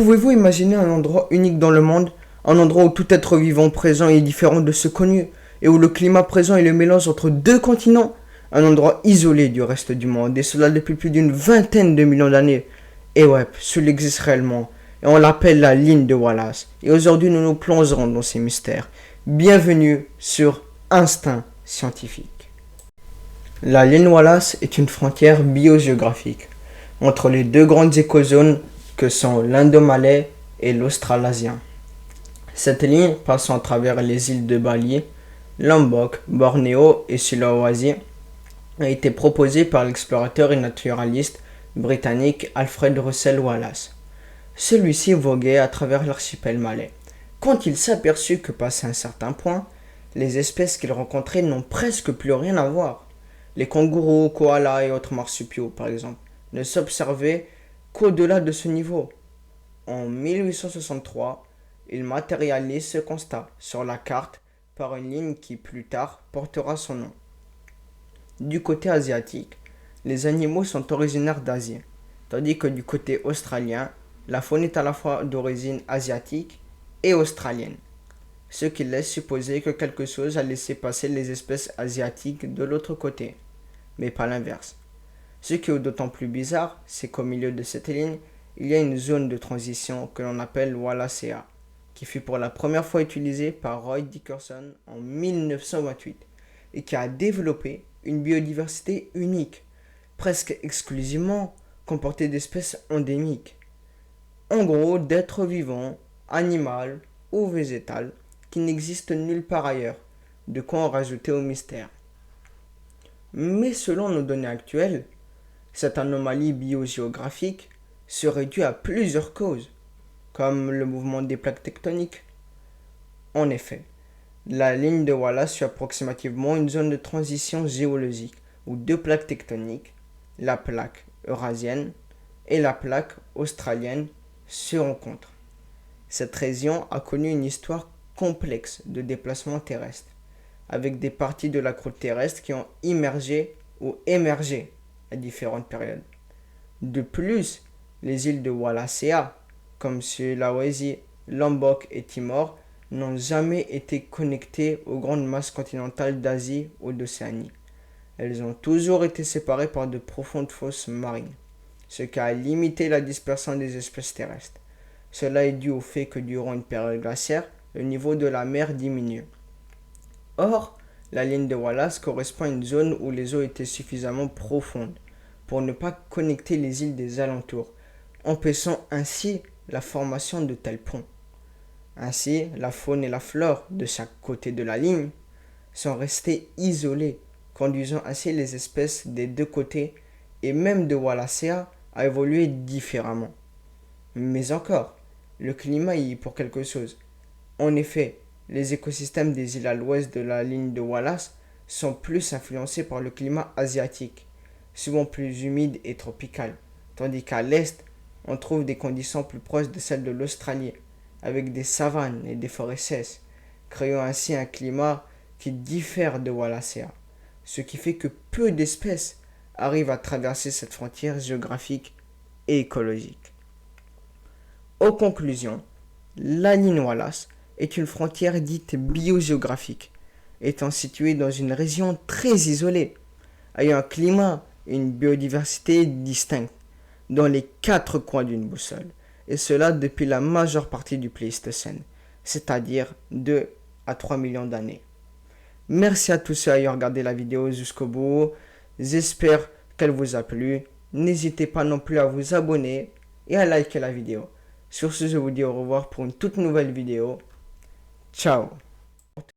Pouvez-vous imaginer un endroit unique dans le monde, un endroit où tout être vivant présent est différent de ce connu, et où le climat présent est le mélange entre deux continents, un endroit isolé du reste du monde, et cela depuis plus d'une vingtaine de millions d'années. Et ouais, cela existe réellement, et on l'appelle la ligne de Wallace. Et aujourd'hui, nous nous plongerons dans ces mystères. Bienvenue sur Instinct Scientifique. La ligne Wallace est une frontière biogéographique entre les deux grandes écozones que sont l'Indomalais et l'Australasien. Cette ligne, passant à travers les îles de Bali, Lombok, Bornéo et Sulawesi, a été proposée par l'explorateur et naturaliste britannique Alfred Russel Wallace. Celui-ci voguait à travers l'archipel malais, quand il s'aperçut que, passé un certain point, les espèces qu'il rencontrait n'ont presque plus rien à voir. Les kangourous, koalas et autres marsupiaux, par exemple, ne s'observaient qu'au-delà de ce niveau. En 1863, il matérialise ce constat sur la carte par une ligne qui plus tard portera son nom. Du côté asiatique, les animaux sont originaires d'Asie, tandis que du côté australien, la faune est à la fois d'origine asiatique et australienne, ce qui laisse supposer que quelque chose a laissé passer les espèces asiatiques de l'autre côté, mais pas l'inverse. Ce qui est d'autant plus bizarre, c'est qu'au milieu de cette ligne, il y a une zone de transition que l'on appelle Wallacea, qui fut pour la première fois utilisée par Roy Dickerson en 1928 et qui a développé une biodiversité unique, presque exclusivement comportée d'espèces endémiques. En gros, d'êtres vivants, animaux ou végétales qui n'existent nulle part ailleurs, de quoi en rajouter au mystère. Mais selon nos données actuelles, cette anomalie biogéographique serait due à plusieurs causes, comme le mouvement des plaques tectoniques. En effet, la ligne de Wallace suit approximativement une zone de transition géologique où deux plaques tectoniques, la plaque eurasienne et la plaque australienne, se rencontrent. Cette région a connu une histoire complexe de déplacement terrestre, avec des parties de la croûte terrestre qui ont immergé ou émergé à différentes périodes. De plus, les îles de Wallacea, comme Sulawesi, Lombok et Timor, n'ont jamais été connectées aux grandes masses continentales d'Asie ou d'Océanie. Elles ont toujours été séparées par de profondes fosses marines, ce qui a limité la dispersion des espèces terrestres. Cela est dû au fait que durant une période glaciaire, le niveau de la mer diminue. Or, la ligne de Wallace correspond à une zone où les eaux étaient suffisamment profondes pour ne pas connecter les îles des alentours, empêchant ainsi la formation de tels ponts. Ainsi, la faune et la flore de chaque côté de la ligne sont restées isolées, conduisant ainsi les espèces des deux côtés et même de Wallacea à évoluer différemment. Mais encore, le climat y est pour quelque chose. En effet, les écosystèmes des îles à l'ouest de la ligne de Wallace sont plus influencés par le climat asiatique, souvent plus humide et tropical, tandis qu'à l'est, on trouve des conditions plus proches de celles de l'Australie, avec des savanes et des forêts sèches, créant ainsi un climat qui diffère de Wallacea, ce qui fait que peu d'espèces arrivent à traverser cette frontière géographique et écologique. En conclusion, la ligne Wallace est une frontière dite biogéographique, étant située dans une région très isolée, ayant un climat et une biodiversité distincts dans les quatre coins d'une boussole, et cela depuis la majeure partie du Pléistocène, c'est-à-dire 2 à 3 millions d'années. Merci à tous ceux ayant regardé la vidéo jusqu'au bout, j'espère qu'elle vous a plu, n'hésitez pas non plus à vous abonner et à liker la vidéo. Sur ce, je vous dis au revoir pour une toute nouvelle vidéo. Ciao.